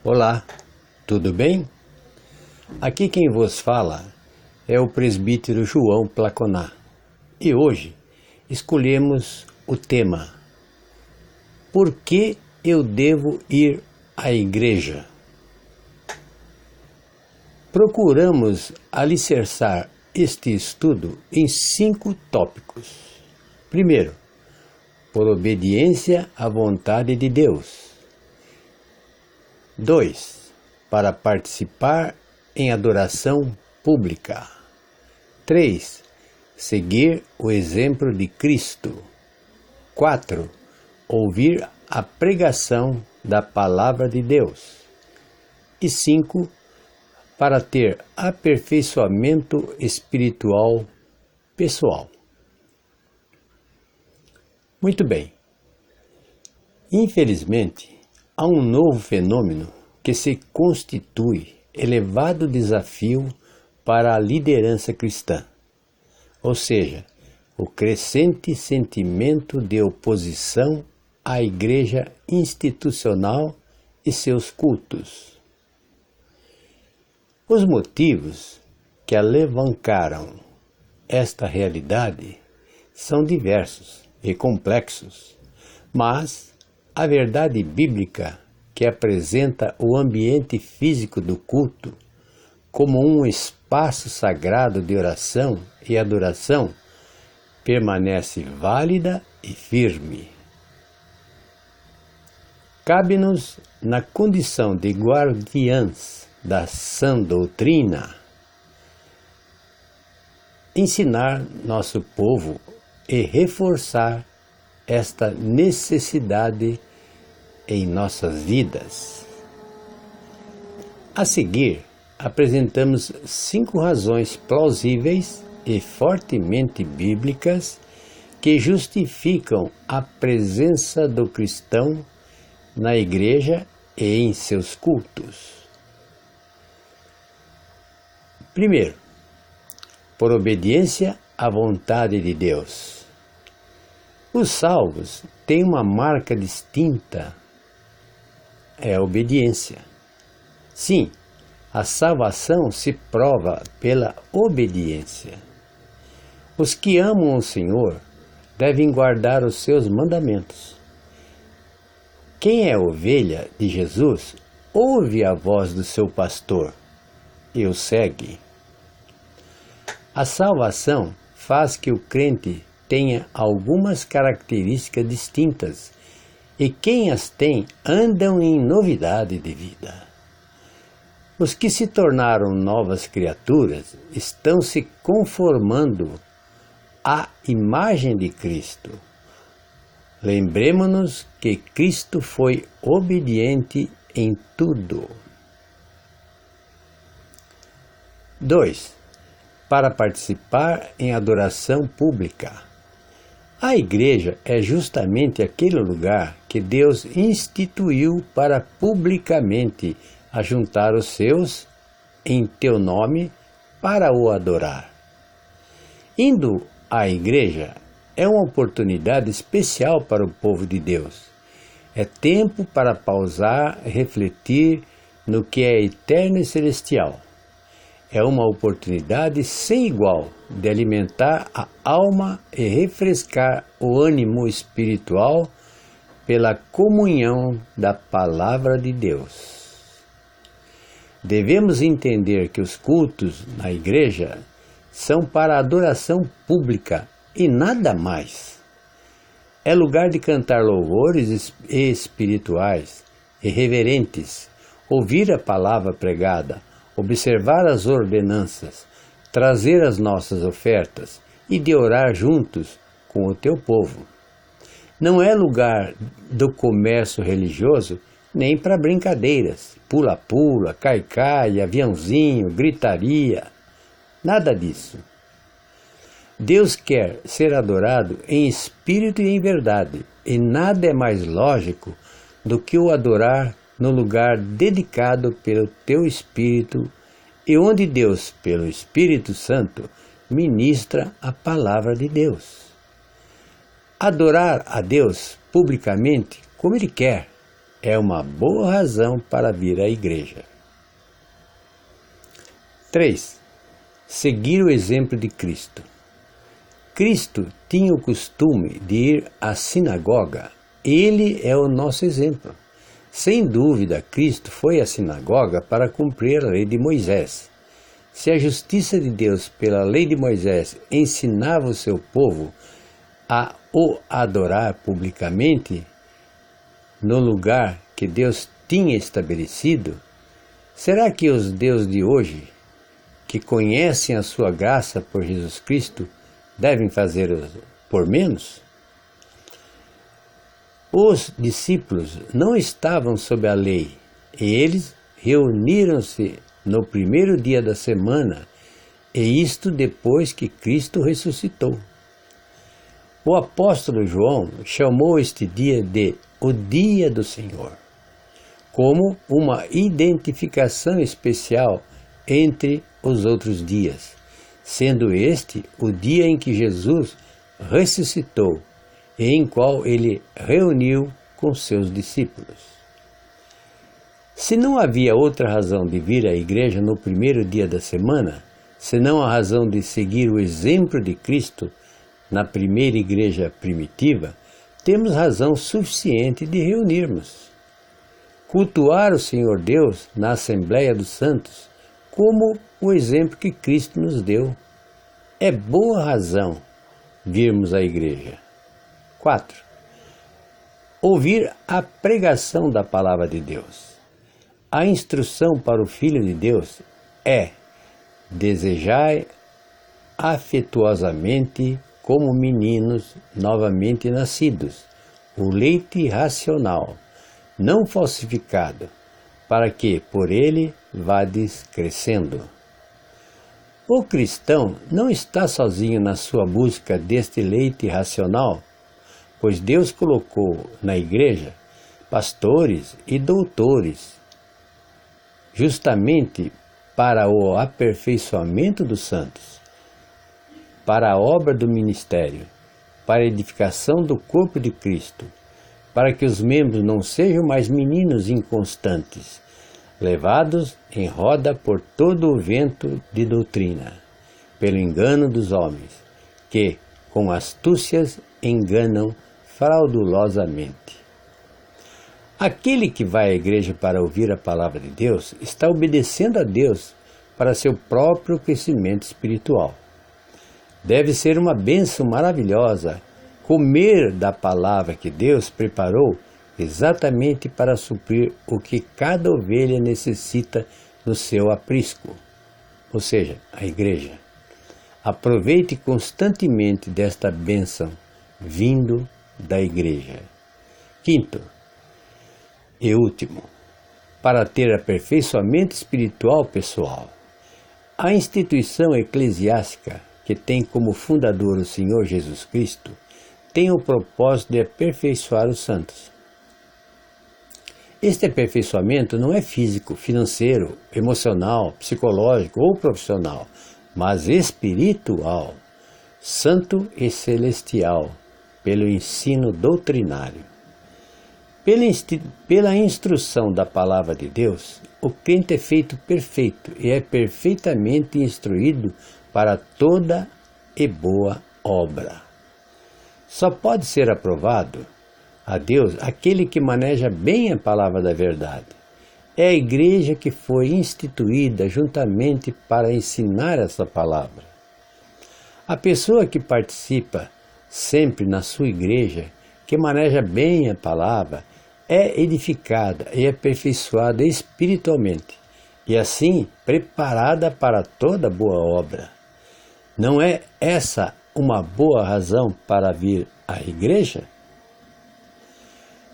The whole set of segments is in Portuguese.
Olá, tudo bem? Aqui quem vos fala é o presbítero João Placoná e hoje escolhemos o tema: Por que eu devo ir à igreja? Procuramos alicerçar este estudo em 5 tópicos. Primeiro, por obediência à vontade de Deus. 2. Para participar em adoração pública. 3. Seguir o exemplo de Cristo. 4. Ouvir a pregação da Palavra de Deus. E 5. Para ter aperfeiçoamento espiritual pessoal. Muito bem. Infelizmente, há um novo fenômeno que se constitui elevado desafio para a liderança cristã, ou seja, o crescente sentimento de oposição à igreja institucional e seus cultos. Os motivos que alavancaram esta realidade são diversos e complexos, mas a verdade bíblica que apresenta o ambiente físico do culto como um espaço sagrado de oração e adoração permanece válida e firme. Cabe-nos, na condição de guardiãs da sã doutrina, ensinar nosso povo e reforçar esta necessidade em nossas vidas. A seguir, apresentamos 5 razões plausíveis e fortemente bíblicas que justificam a presença do cristão na igreja e em seus cultos. Primeiro, por obediência à vontade de Deus. Os salvos têm uma marca distinta, é a obediência. Sim, a salvação se prova pela obediência. Os que amam o Senhor devem guardar os seus mandamentos. Quem é ovelha de Jesus ouve a voz do seu pastor e o segue. A salvação faz que o crente tenha algumas características distintas, e quem as tem andam em novidade de vida. Os que se tornaram novas criaturas estão se conformando à imagem de Cristo. Lembremos-nos que Cristo foi obediente em tudo. 2. Para participar em adoração pública. A igreja é justamente aquele lugar que Deus instituiu para publicamente ajuntar os seus em teu nome para o adorar. Indo à igreja é uma oportunidade especial para o povo de Deus. É tempo para pausar e refletir no que é eterno e celestial. É uma oportunidade sem igual de alimentar a alma e refrescar o ânimo espiritual pela comunhão da Palavra de Deus. Devemos entender que os cultos na igreja são para adoração pública e nada mais. É lugar de cantar louvores espirituais e reverentes, ouvir a palavra pregada, observar as ordenanças, trazer as nossas ofertas e de orar juntos com o teu povo. Não é lugar do comércio religioso nem para brincadeiras, pula-pula, cai-cai, aviãozinho, gritaria, nada disso. Deus quer ser adorado em espírito e em verdade, e nada é mais lógico do que o adorar no lugar dedicado pelo teu Espírito e onde Deus, pelo Espírito Santo, ministra a palavra de Deus. Adorar a Deus publicamente como Ele quer, é uma boa razão para vir à igreja. 3. Seguir o exemplo de Cristo. Cristo tinha o costume de ir à sinagoga. Ele é o nosso exemplo. Sem dúvida, Cristo foi à sinagoga para cumprir a lei de Moisés. Se a justiça de Deus pela lei de Moisés ensinava o seu povo a o adorar publicamente no lugar que Deus tinha estabelecido, será que os deuses de hoje, que conhecem a sua graça por Jesus Cristo, devem fazer por menos? Os discípulos não estavam sob a lei e eles reuniram-se no primeiro dia da semana, e isto depois que Cristo ressuscitou. O apóstolo João chamou este dia de o Dia do Senhor, como uma identificação especial entre os outros dias, sendo este o dia em que Jesus ressuscitou e em qual ele reuniu com seus discípulos. Se não havia outra razão de vir à igreja no primeiro dia da semana, senão a razão de seguir o exemplo de Cristo na primeira igreja primitiva, temos razão suficiente de reunirmos. Cultuar o Senhor Deus na Assembleia dos Santos, como o exemplo que Cristo nos deu, é boa razão virmos à igreja. 4. Ouvir a pregação da Palavra de Deus. A instrução para o Filho de Deus é: desejai afetuosamente como meninos novamente nascidos, o leite racional, não falsificado, para que por ele vades crescendo. O cristão não está sozinho na sua busca deste leite racional, pois Deus colocou na igreja pastores e doutores, justamente para o aperfeiçoamento dos santos, para a obra do ministério, para a edificação do corpo de Cristo, para que os membros não sejam mais meninos inconstantes, levados em roda por todo o vento de doutrina, pelo engano dos homens, que, com astúcias, enganam fraudulosamente. Aquele que vai à igreja para ouvir a palavra de Deus está obedecendo a Deus para seu próprio crescimento espiritual. Deve ser uma bênção maravilhosa comer da palavra que Deus preparou exatamente para suprir o que cada ovelha necessita no seu aprisco, ou seja, a igreja. Aproveite constantemente desta bênção vindo da igreja. 5º e último, para ter aperfeiçoamento espiritual pessoal. A instituição eclesiástica, que tem como fundador o Senhor Jesus Cristo, tem o propósito de aperfeiçoar os santos. Este aperfeiçoamento não é físico, financeiro, emocional, psicológico ou profissional, mas espiritual, santo e celestial, pelo ensino doutrinário. Pela instrução da palavra de Deus, o crente é feito perfeito e é perfeitamente instruído para toda e boa obra. Só pode ser aprovado a Deus aquele que maneja bem a palavra da verdade. É a igreja que foi instituída juntamente para ensinar essa palavra. A pessoa que participa sempre na sua igreja, que maneja bem a palavra, é edificada e aperfeiçoada espiritualmente, e assim preparada para toda boa obra. Não é essa uma boa razão para vir à igreja?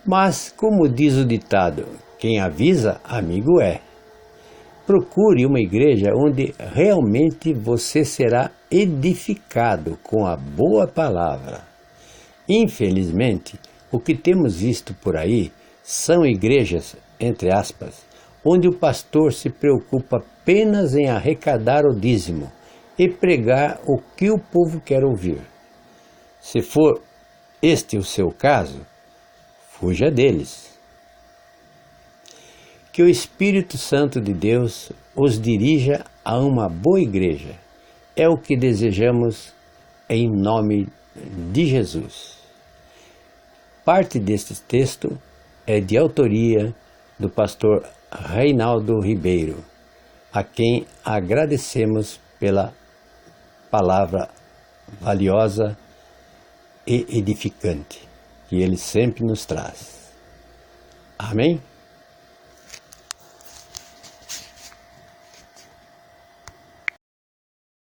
Mas, como diz o ditado, quem avisa, amigo é. Procure uma igreja onde realmente você será edificado com a boa palavra. Infelizmente, o que temos visto por aí são igrejas, entre aspas, onde o pastor se preocupa apenas em arrecadar o dízimo e pregar o que o povo quer ouvir. Se for este o seu caso, fuja deles. Que o Espírito Santo de Deus os dirija a uma boa igreja. É o que desejamos em nome de Jesus. Parte deste texto é de autoria do pastor Reinaldo Ribeiro, a quem agradecemos pela palavra valiosa e edificante que ele sempre nos traz. Amém?